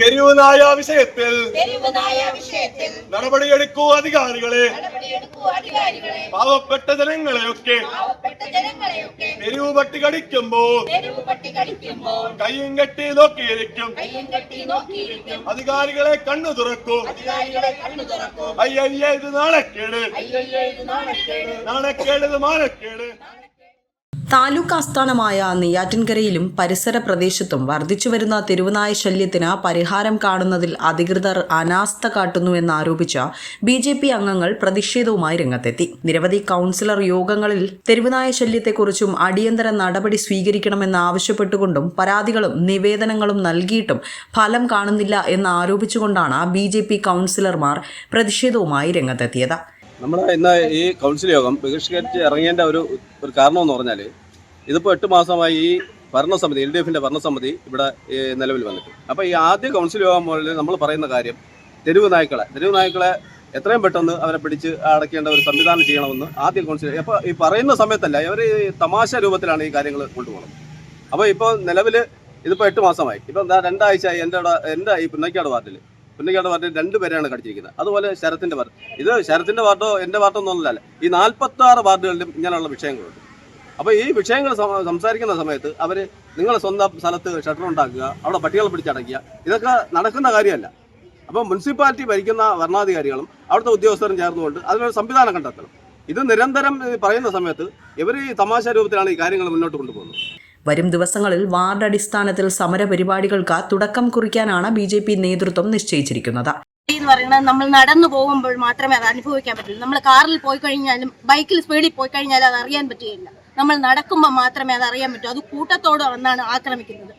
തെരുവുനായ വിഷയത്തിൽ നടപടിയെടുക്കൂ അധികാരികളെ. പാവപ്പെട്ട ജനങ്ങളെയൊക്കെ തെരുവ് പട്ടി കടിക്കുമ്പോൾ കയ്യും കെട്ടി നോക്കിയിരിക്കും. അധികാരികളെ കണ്ണു തുറക്കും. അയ്യയ്യ ഇത് നാണക്കേട്, നാണക്കേട്, ഇത് മാനക്കേട്. താലൂക്ക് ആസ്ഥാനമായ നെയ്യാറ്റിൻകരയിലും പരിസര പ്രദേശത്തും വർദ്ധിച്ചുവരുന്ന തെരുവുനായ ശല്യത്തിന് പരിഹാരം കാണുന്നതിൽ അധികൃതർ അനാസ്ഥ കാട്ടുന്നുവെന്നാരോപിച്ച BJP അംഗങ്ങൾ പ്രതിഷേധവുമായി രംഗത്തെത്തി. നിരവധി കൗൺസിലർ യോഗങ്ങളിൽ തെരുവുനായ ശല്യത്തെക്കുറിച്ചും അടിയന്തര നടപടി സ്വീകരിക്കണമെന്നാവശ്യപ്പെട്ടുകൊണ്ടും പരാതികളും നിവേദനങ്ങളും നൽകിയിട്ടും ഫലം കാണുന്നില്ല എന്നാരോപിച്ചുകൊണ്ടാണ് BJP കൗൺസിലർമാർ പ്രതിഷേധവുമായി രംഗത്തെത്തിയത്. നമ്മുടെ ഇന്ന് ഈ കൗൺസിൽ യോഗം ബഹിഷ്കരിച്ച് ഇറങ്ങേണ്ട ഒരു കാരണമെന്ന് പറഞ്ഞാൽ ഇതിപ്പോൾ 8 മാസമായി ഈ ഭരണസമിതി LDFന്റെ ഭരണസമിതി ഇവിടെ നിലവിൽ വന്നിട്ട്. അപ്പോൾ ഈ ആദ്യ കൗൺസിൽ യോഗം മുതൽ നമ്മൾ പറയുന്ന കാര്യം തെരുവ് നായ്ക്കളെ എത്രയും പെട്ടെന്ന് അവരെ പിടിച്ച് അടയ്ക്കേണ്ട ഒരു സംവിധാനം ചെയ്യണമെന്ന് ആദ്യ കൗൺസിൽ. അപ്പോൾ ഈ പറയുന്ന സമയത്തല്ല, ഇവർ തമാശ രൂപത്തിലാണ് ഈ കാര്യങ്ങൾ കൊണ്ടുപോകുന്നത്. അപ്പോൾ ഇപ്പോൾ നിലവിൽ ഇതിപ്പോൾ 8 മാസമായി. ഇപ്പം 2 ആഴ്ചയായി എൻ്റെ ഈ പുന്നക്കാട് വാർഡിൽ 2 പേരെയാണ് കടിച്ചിരിക്കുന്നത്. അതുപോലെ ശരത്തിൻ്റെ വാർഡ്, ഇത് ശരത്തിൻ്റെ വാർഡോ എൻ്റെ വാർഡോ ഒന്നുമല്ല, ഈ 46 വാർഡുകളിലും ഇങ്ങനെയുള്ള വിഷയങ്ങളുണ്ട്. അപ്പോൾ ഈ വിഷയങ്ങൾ സംസാരിക്കുന്ന സമയത്ത് അവർ നിങ്ങളുടെ സ്വന്തം സ്ഥലത്ത് ഷട്ടർ ഉണ്ടാക്കുക, അവിടെ പട്ടികളെ പിടിച്ചടക്കുക, ഇതൊക്കെ നടക്കുന്ന കാര്യമല്ല. അപ്പോൾ മുനിസിപ്പാലിറ്റി ഭരിക്കുന്ന ഭരണാധികാരികളും അവിടുത്തെ ഉദ്യോഗസ്ഥരും ചേർന്നുകൊണ്ട് അതിനൊരു സംവിധാനം കണ്ടെത്തണം. ഇത് നിരന്തരം പറയുന്ന സമയത്ത് ഇവർ ഈ തമാശ രൂപത്തിലാണ് ഈ കാര്യങ്ങൾ മുന്നോട്ട് കൊണ്ടുപോകുന്നത്. വരും ദിവസങ്ങളിൽ വാർഡ് അടിസ്ഥാനത്തിൽ സമരപരിപാടികൾക്ക് തുടക്കം കുറിക്കാനാണ് BJP നേതൃത്വം നിശ്ചയിച്ചിരിക്കുന്നത്. നമ്മൾ നടന്നു പോകുമ്പോൾ മാത്രമേ അത് അനുഭവിക്കാൻ പറ്റുള്ളൂ. നമ്മൾ കാറിൽ പോയി കഴിഞ്ഞാലും ബൈക്കിൽ സ്പീഡിൽ പോയി കഴിഞ്ഞാലും അത് അറിയാൻ പറ്റുകയില്ല. നമ്മൾ നടക്കുമ്പോൾ മാത്രമേ അത് അറിയാൻ പറ്റൂ. അത് കൂട്ടത്തോട് വന്നാണ് ആക്രമിക്കുന്നത്.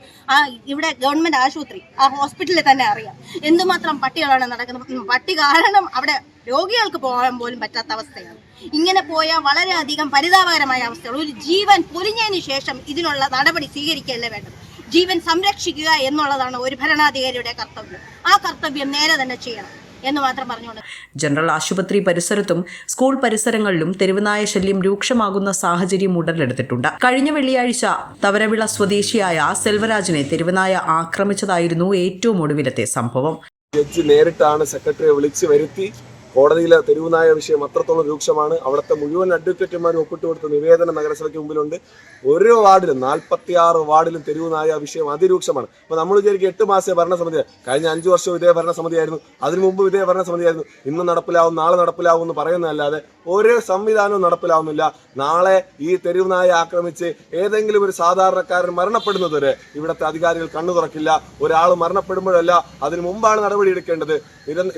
ഇവിടെ ഗവൺമെന്റ് ആശുപത്രി, ആ ഹോസ്പിറ്റലിൽ തന്നെ അറിയാം എന്തുമാത്രം പട്ടികളാണ് നടക്കുന്നത്. പട്ടി കാരണം അവിടെ രോഗികൾക്ക് പോകാൻ പോലും പറ്റാത്ത അവസ്ഥയാണ്. ഇങ്ങനെ പോയാൽ വളരെയധികം പരിതാപകരമായ അവസ്ഥയാണ്. ഒരു ജീവൻ പൊലിഞ്ഞതിന് ശേഷം ഇതിനുള്ള നടപടി സ്വീകരിക്കുകയല്ലേ വേണ്ടത്. ജീവൻ സംരക്ഷിക്കുക എന്നുള്ളതാണ് ഒരു ഭരണാധികാരിയുടെ കർത്തവ്യം. ആ കർത്തവ്യം നേരെ തന്നെ ചെയ്യണം എന്ന് മാത്രം പറഞ്ഞുകൊണ്ട് ജനറൽ ആശുപത്രി പരിസരത്തും സ്കൂൾ പരിസരങ്ങളിലും തെരുവുനായ ശല്യം രൂക്ഷമാകുന്ന സാഹചര്യം ഉടലെടുത്തിട്ടുണ്ട്. കഴിഞ്ഞ വെള്ളിയാഴ്ച തവരവിള സ്വദേശിയായ സെൽവരാജിനെ തെരുവുനായ ആക്രമിച്ചതായിരുന്നു ഏറ്റവും ഒടുവിലത്തെ സംഭവം. ജഡ്ജി നേരിട്ടാണ് സെക്രട്ടറിയെ വിളിച്ചു വരുത്തി. കോടതിയിലെ തെരുവുനായ വിഷയം അത്രത്തോളം രൂക്ഷമാണ്. അവിടുത്തെ മുഴുവൻ അഡ്വക്കേറ്റുമാരും ഒപ്പിട്ട് കൊടുത്ത നിവേദനം നഗരസഭയ്ക്ക് മുമ്പിലുണ്ട്. ഓരോ വാർഡിലും 46 വാർഡിലും തെരുവുനായ വിഷയം അതിരൂക്ഷമാണ്. അപ്പോൾ നമ്മൾ വിചാരിക്കും 8 മാസത്തെ ഭരണസമിതി, കഴിഞ്ഞ 5 വർഷവും ഇതേ ഭരണസമിതിയായിരുന്നു, അതിനു മുമ്പ് ഇതേ ഭരണസമിതിയായിരുന്നു. ഇന്ന് നടപ്പിലാവും, നാളെ നടപ്പിലാവും എന്ന് പറയുന്നതല്ലാതെ ഓരോ സംവിധാനവും നടപ്പിലാവുന്നില്ല. നാളെ ഈ തെരുവുനായ ആക്രമിച്ച് ഏതെങ്കിലും ഒരു സാധാരണക്കാരൻ മരണപ്പെടുന്നത് വരെ ഇവിടുത്തെ അധികാരികൾ കണ്ണു തുറക്കില്ല. ഒരാൾ മരണപ്പെടുമ്പോഴല്ല, അതിനു മുമ്പാണ് നടപടി എടുക്കേണ്ടത്.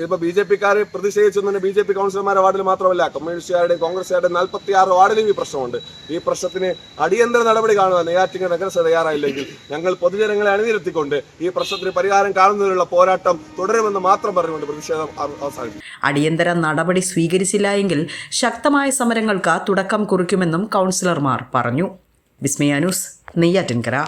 ഇപ്പൊ BJP-ക്കാരെ പ്രതിഷേധിച്ചു BJP കൗൺസിലർമാരുടെ വാർഡിൽ മാത്രമല്ല, കമ്മ്യൂണിസ്റ്റുകാരുടെയും കോൺഗ്രസുകാരുടെയും 46 വാർഡിലും ഈ പ്രശ്നമുണ്ട്. ഈ പ്രശ്നത്തിന് അടിയന്തര നടപടി കാണുക നെയ്യാറ്റിൻകര നഗരസഭ തയ്യാറായില്ലെങ്കിൽ ഞങ്ങൾ പൊതുജനങ്ങളെ അണിനിരത്തിക്കൊണ്ട് ഈ പ്രശ്നത്തിന് പരിഹാരം കാണുന്നതിനുള്ള പോരാട്ടം തുടരുമെന്ന് മാത്രം പറഞ്ഞുകൊണ്ട് പ്രതിഷേധം അവസാനിക്കും. അടിയന്തര നടപടി സ്വീകരിച്ചില്ല എങ്കിൽ ശക്തമായ സമരങ്ങൾക്ക് തുടക്കം കുറിക്കുമെന്നും കൗൺസിലർമാർ പറഞ്ഞു. വിസ്മയ ന്യൂസ്, നെയ്യാറ്റിൻകര.